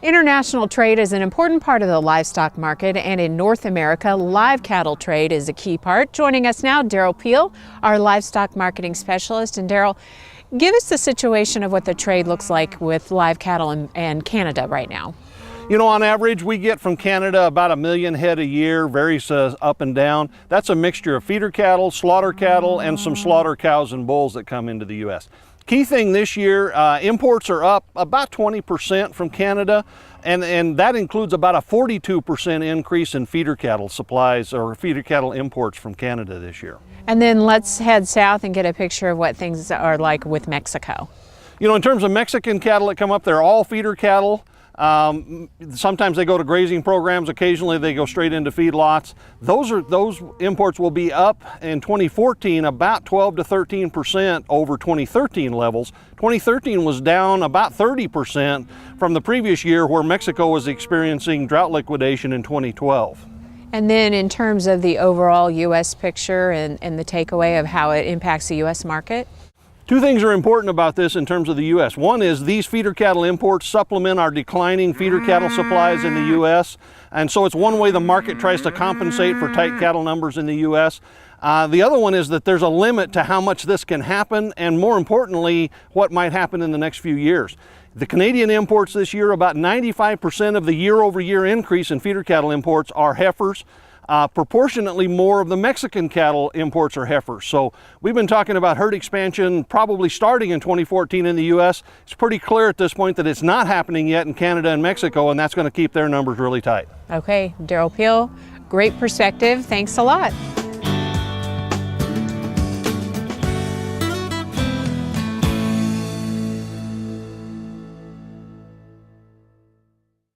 International trade is an important part of the livestock market, and in North America, live cattle trade is a key part. Joining us now, Derrell Peel, our livestock marketing specialist. And Derrell, give us the situation of what the trade looks like with live cattle and Canada right now. You know, on average, we get from Canada about 1 million head a year, varies up and down. That's a mixture of feeder cattle, slaughter cattle, and some slaughter cows and bulls that come into the U.S. Key thing this year, imports are up about 20% from Canada, and that includes about a 42% increase in feeder cattle supplies or feeder cattle imports from Canada this year. And then let's head south and get a picture of what things are like with Mexico. You know, in terms of Mexican cattle that come up, they're all feeder cattle. Sometimes they go to grazing programs, occasionally they go straight into feedlots. Those imports will be up in 2014 about 12 to 13% over 2013 levels. 2013 was down about 30% from the previous year, where Mexico was experiencing drought liquidation in 2012. And then in terms of the overall U.S. picture and the takeaway of how it impacts the U.S. market? Two things are important about this in terms of the U.S. One is these feeder cattle imports supplement our declining feeder cattle supplies in the U.S. And so it's one way the market tries to compensate for tight cattle numbers in the U.S. The other one is that there's a limit to how much this can happen, and more importantly, what might happen in the next few years. The Canadian imports this year, about 95% of the year-over-year increase in feeder cattle imports are heifers. Proportionately more of the Mexican cattle imports are heifers. So we've been talking about herd expansion probably starting in 2014 in the U.S. It's pretty clear at this point that it's not happening yet in Canada and Mexico, and that's going to keep their numbers really tight. Okay, Derrell Peel, great perspective. Thanks a lot.